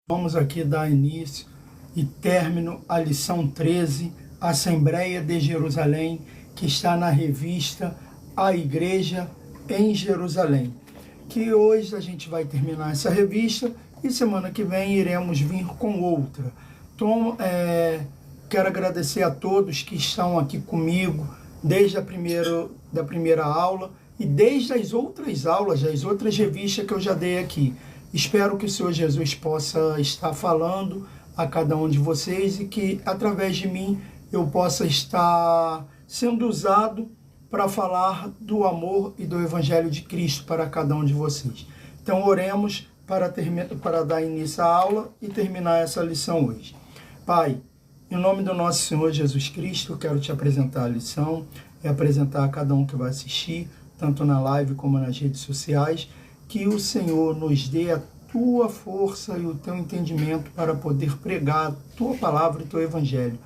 Vamos aqui dar início e término à lição 13, Assembleia de Jerusalém, que está na revista A Igreja em Jerusalém. Que hoje a gente vai terminar essa revista e semana que vem iremos vir com outra. Então, quero agradecer a todos que estão aqui comigo desde a primeira aula e desde as outras aulas, as outras revistas que eu já dei aqui. Espero que o Senhor Jesus possa estar falando a cada um de vocês e que, através de mim, eu possa estar sendo usado para falar do amor e do Evangelho de Cristo para cada um de vocês. Então, oremos para dar início à aula e terminar essa lição hoje. Pai, em nome do nosso Senhor Jesus Cristo, eu quero te apresentar a lição e apresentar a cada um que vai assistir, tanto na live como nas redes sociais, que o Senhor nos dê a tua força e o teu entendimento para poder pregar a tua palavra e o teu evangelho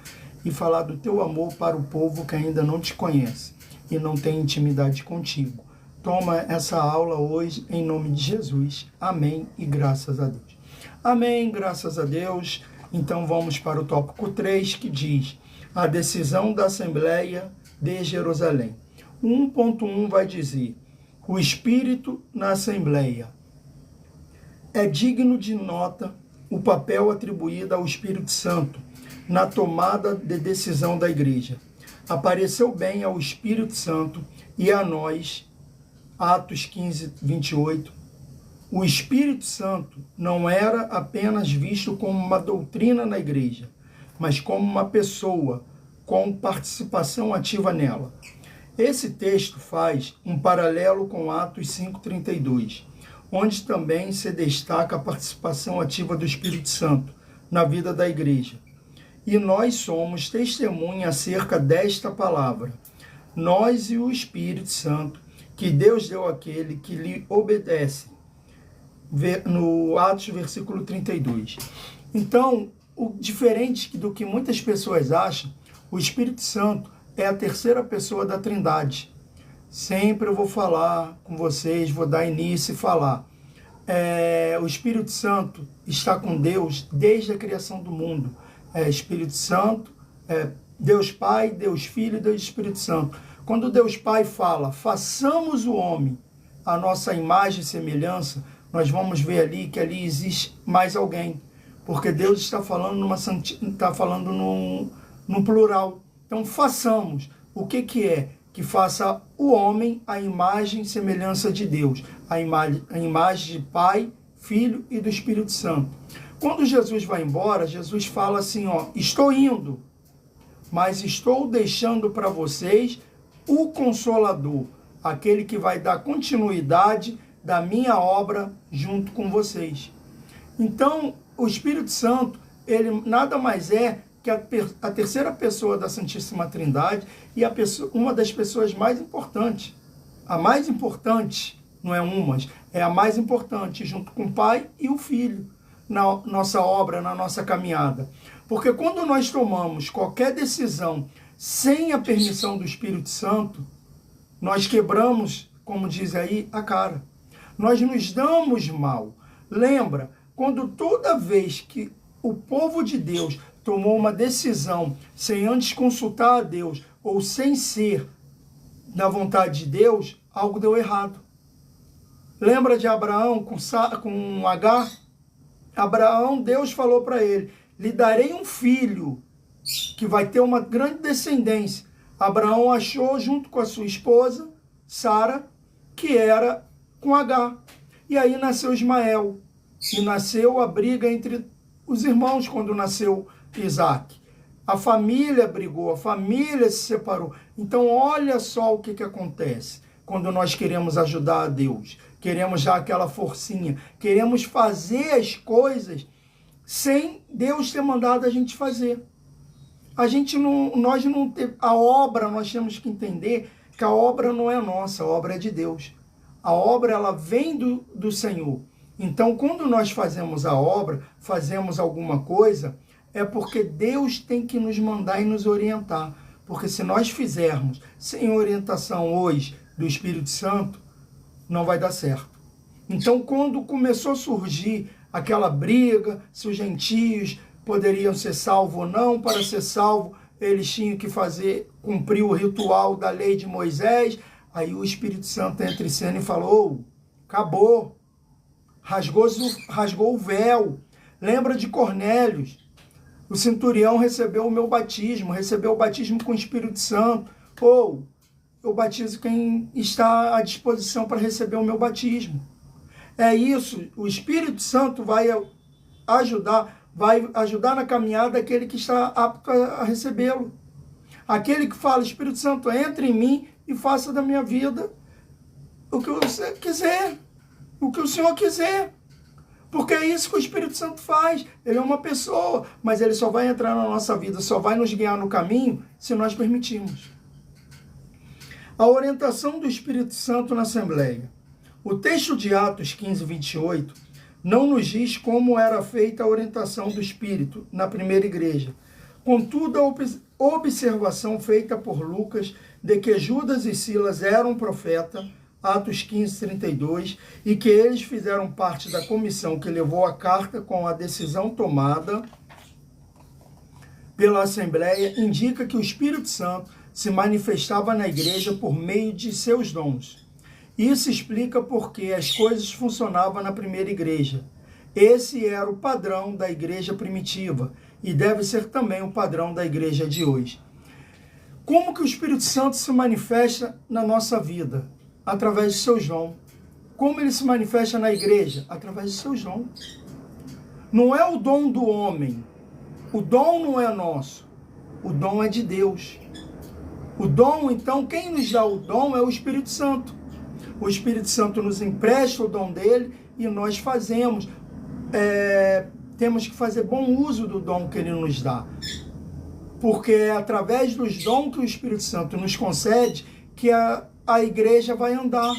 e falar do teu amor para o povo que ainda não te conhece e não tem intimidade contigo. Toma essa aula hoje em nome de Jesus. Amém e graças a Deus. Amém, graças a Deus. Então vamos para o tópico 3, que diz a decisão da Assembleia de Jerusalém. 1.1 vai dizer: o Espírito na Assembleia. É digno de nota o papel atribuído ao Espírito Santo na tomada de decisão da Igreja. Apareceu bem ao Espírito Santo e a nós, Atos 15, 28, o Espírito Santo não era apenas visto como uma doutrina na Igreja, mas como uma pessoa com participação ativa nela. Esse texto faz um paralelo com Atos 5,32, onde também se destaca a participação ativa do Espírito Santo na vida da igreja. E nós somos testemunha acerca desta palavra. Nós e o Espírito Santo, que Deus deu àquele que lhe obedece. No Atos, versículo 32. Então, o diferente do que muitas pessoas acham, o Espírito Santo é a terceira pessoa da Trindade. Sempre eu vou falar com vocês, vou dar início e falar. O Espírito Santo está com Deus desde a criação do mundo. Espírito Santo, Deus Pai, Deus Filho e Deus Espírito Santo. Quando Deus Pai fala, façamos o homem a nossa imagem e semelhança, nós vamos ver ali que ali existe mais alguém. Porque Deus está falando num plural. Então, façamos. O que é? Que faça o homem a imagem e semelhança de Deus. A imagem de Pai, Filho e do Espírito Santo. Quando Jesus vai embora, Jesus fala assim, estou indo, mas estou deixando para vocês o Consolador, aquele que vai dar continuidade da minha obra junto com vocês. Então, o Espírito Santo, ele nada mais é que a terceira pessoa da Santíssima Trindade e uma das pessoas mais importantes. A mais importante, não é umas, é a mais importante, junto com o Pai e o Filho, na nossa obra, na nossa caminhada. Porque quando nós tomamos qualquer decisão sem a permissão do Espírito Santo, nós quebramos, como diz aí, a cara. Nós nos damos mal. Lembra, quando toda vez que o povo de Deus tomou uma decisão sem antes consultar a Deus ou sem ser na vontade de Deus, algo deu errado. Lembra de Abraão com Agar? Abraão, Deus falou para ele, lhe darei um filho que vai ter uma grande descendência. Abraão achou junto com a sua esposa, Sara, que era com Agar. E aí nasceu Ismael. E nasceu a briga entre os irmãos quando nasceu Isaac. A família brigou, a família se separou. Então, olha só o que acontece quando nós queremos ajudar a Deus. Queremos dar aquela forcinha. Queremos fazer as coisas sem Deus ter mandado a gente fazer. Nós temos que entender que a obra não é nossa, a obra é de Deus. A obra, ela vem do Senhor. Então, quando nós fazemos a obra, fazemos alguma coisa, é porque Deus tem que nos mandar e nos orientar. Porque se nós fizermos sem orientação hoje do Espírito Santo, não vai dar certo. Então, quando começou a surgir aquela briga, se os gentios poderiam ser salvos ou não. Para ser salvo, eles tinham que cumprir o ritual da lei de Moisés. Aí o Espírito Santo entra em cena e falou: acabou, rasgou o véu. Lembra de Cornélio? O centurião recebeu o meu batismo, recebeu o batismo com o Espírito Santo. Eu batizo quem está à disposição para receber o meu batismo. É isso, o Espírito Santo vai ajudar na caminhada aquele que está apto a recebê-lo. Aquele que fala: Espírito Santo, entre em mim e faça da minha vida o que você quiser, o que o Senhor quiser. Porque é isso que o Espírito Santo faz. Ele é uma pessoa, mas ele só vai entrar na nossa vida, só vai nos guiar no caminho se nós permitirmos. A orientação do Espírito Santo na Assembleia. O texto de Atos 15, 28 não nos diz como era feita a orientação do Espírito na primeira igreja. Contudo, a observação feita por Lucas de que Judas e Silas eram profetas, Atos 15, 32, e que eles fizeram parte da comissão que levou a carta com a decisão tomada pela Assembleia, indica que o Espírito Santo se manifestava na igreja por meio de seus dons. Isso explica porque as coisas funcionavam na primeira igreja. Esse era o padrão da igreja primitiva e deve ser também o padrão da igreja de hoje. Como que o Espírito Santo se manifesta na nossa vida? Através de seus dons. Como ele se manifesta na igreja? Através de seus dons. Não é o dom do homem. O dom não é nosso. O dom é de Deus. O dom, então, quem nos dá o dom é o Espírito Santo. O Espírito Santo nos empresta o dom dele e nós fazemos. Temos que fazer bom uso do dom que ele nos dá. Porque é através dos dons que o Espírito Santo nos concede que a igreja vai andar.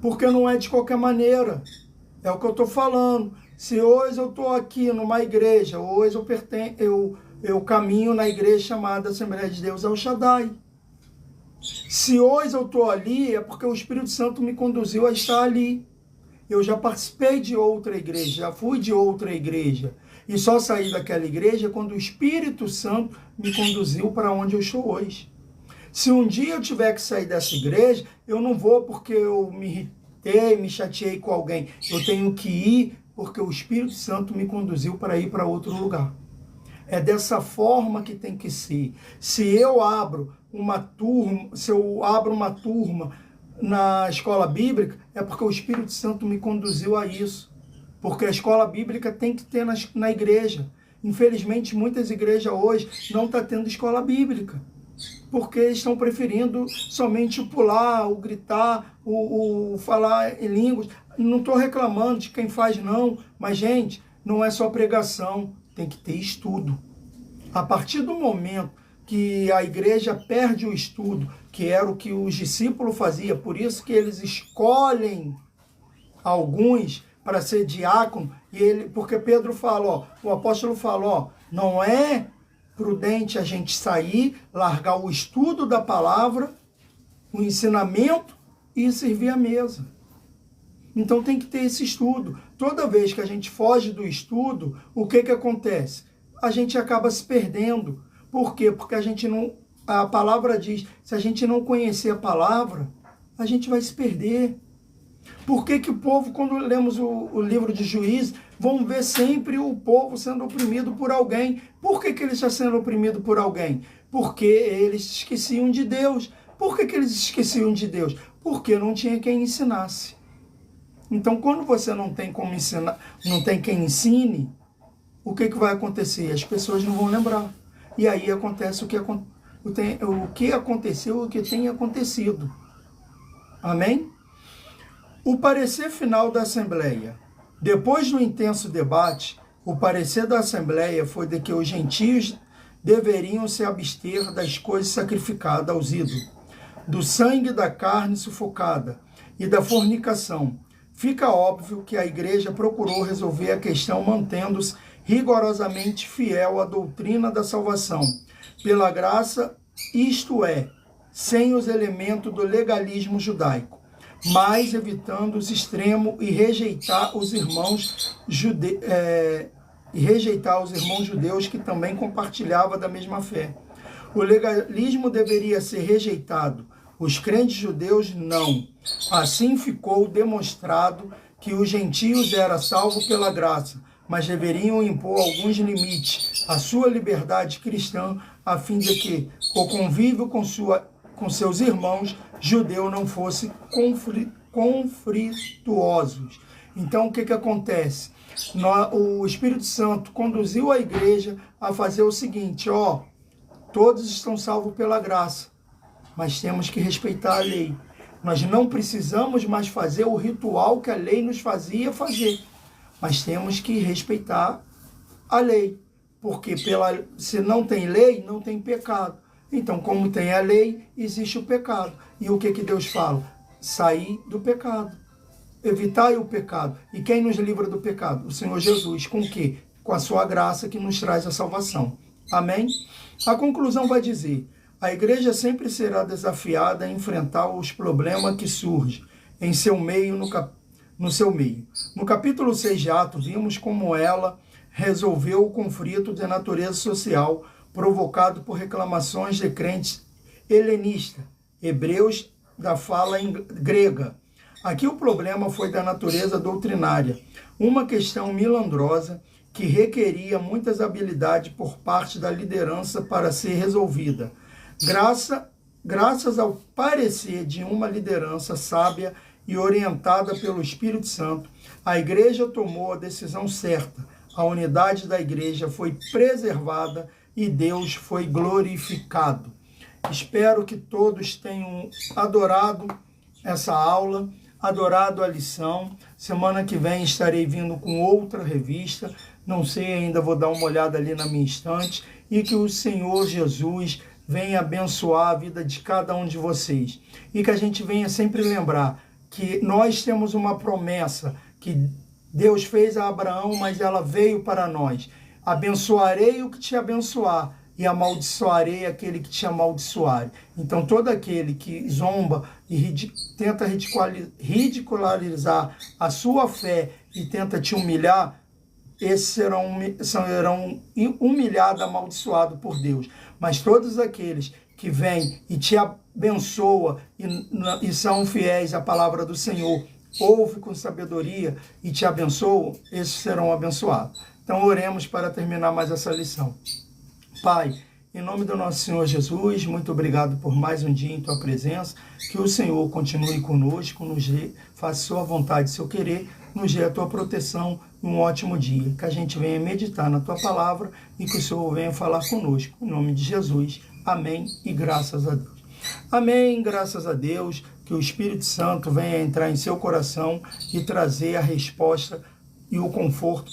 Porque não é de qualquer maneira. É o que eu estou falando. Se hoje eu estou aqui numa igreja, hoje eu caminho na igreja chamada Assembleia de Deus El Shaddai. Se hoje eu estou ali, é porque o Espírito Santo me conduziu a estar ali. Eu já participei de outra igreja, já fui de outra igreja. E só saí daquela igreja quando o Espírito Santo me conduziu para onde eu estou hoje. Se um dia eu tiver que sair dessa igreja, eu não vou porque eu me irritei, me chateei com alguém. Eu tenho que ir porque o Espírito Santo me conduziu para ir para outro lugar. É dessa forma que tem que ser. Se eu abro uma turma na escola bíblica, é porque o Espírito Santo me conduziu a isso. Porque a escola bíblica tem que ter na igreja. Infelizmente, muitas igrejas hoje não estão tendo escola bíblica. Porque estão preferindo somente o pular, o gritar, o falar em línguas. Não estou reclamando de quem faz, não. Mas, gente, não é só pregação. Tem que ter estudo. A partir do momento que a igreja perde o estudo, que era o que os discípulos faziam, por isso que eles escolhem alguns para ser diácono, porque Pedro fala, o apóstolo fala, não é prudente a gente sair, largar o estudo da palavra, o ensinamento e servir a mesa. Então tem que ter esse estudo. Toda vez que a gente foge do estudo, o que acontece? A gente acaba se perdendo. Por quê? Porque a palavra diz, se a gente não conhecer a palavra, a gente vai se perder. Por que o povo, quando lemos o livro de Juízes, vão ver sempre o povo sendo oprimido por alguém? Por que ele está sendo oprimido por alguém? Porque eles esqueciam de Deus. Por que eles esqueciam de Deus? Porque não tinha quem ensinasse. Então, quando você não tem como ensinar, não tem quem ensine, o que vai acontecer? As pessoas não vão lembrar. E aí acontece o que aconteceu, o que tem acontecido. Amém? O parecer final da Assembleia. Depois do intenso debate, o parecer da Assembleia foi de que os gentios deveriam se abster das coisas sacrificadas aos ídolos, do sangue da carne sufocada e da fornicação. Fica óbvio que a igreja procurou resolver a questão mantendo-se rigorosamente fiel à doutrina da salvação, pela graça, isto é, sem os elementos do legalismo judaico. mas evitando os extremos e rejeitar os irmãos judeus que também compartilhavam da mesma fé. O legalismo deveria ser rejeitado, os crentes judeus não. Assim ficou demonstrado que os gentios eram salvos pela graça, mas deveriam impor alguns limites à sua liberdade cristã, a fim de que o convívio com seus irmãos judeus não fosse conflituosos. Então, o que acontece? O Espírito Santo conduziu a igreja a fazer o seguinte, todos estão salvos pela graça, mas temos que respeitar a lei. Nós não precisamos mais fazer o ritual que a lei nos fazia fazer, mas temos que respeitar a lei, porque se não tem lei, não tem pecado. Então, como tem a lei, existe o pecado. E o que Deus fala? Sair do pecado, evitar o pecado. E quem nos livra do pecado? O Senhor Jesus. Com o quê? Com a sua graça que nos traz a salvação. Amém? A conclusão vai dizer: a igreja sempre será desafiada a enfrentar os problemas que surgem em seu meio, no seu meio. No capítulo 6 de Atos, vimos como ela resolveu o conflito de natureza social provocado por reclamações de crentes helenistas, hebreus da fala grega. Aqui o problema foi da natureza doutrinária, uma questão milandrosa que requeria muitas habilidades por parte da liderança para ser resolvida. Graças ao parecer de uma liderança sábia e orientada pelo Espírito Santo, a igreja tomou a decisão certa. A unidade da igreja foi preservada e Deus foi glorificado. Espero que todos tenham adorado essa aula, adorado a lição. Semana que vem estarei vindo com outra revista. Não sei ainda, vou dar uma olhada ali na minha estante. E que o Senhor Jesus venha abençoar a vida de cada um de vocês. E que a gente venha sempre lembrar que nós temos uma promessa que Deus fez a Abraão, mas ela veio para nós. Abençoarei o que te abençoar e amaldiçoarei aquele que te amaldiçoar. Então, todo aquele que zomba e tenta ridicularizar a sua fé e tenta te humilhar, esses serão humilhados, amaldiçoados por Deus. Mas todos aqueles que vêm e te abençoa e são fiéis à palavra do Senhor, ouve com sabedoria e te abençoam, esses serão abençoados. Então, oremos para terminar mais essa lição. Pai, em nome do nosso Senhor Jesus, muito obrigado por mais um dia em Tua presença. Que o Senhor continue conosco, faça Sua vontade, seu querer, nos dê a Tua proteção e um ótimo dia. Que a gente venha meditar na Tua palavra e que o Senhor venha falar conosco. Em nome de Jesus. Amém e graças a Deus. Amém, graças a Deus. Que o Espírito Santo venha entrar em seu coração e trazer a resposta e o conforto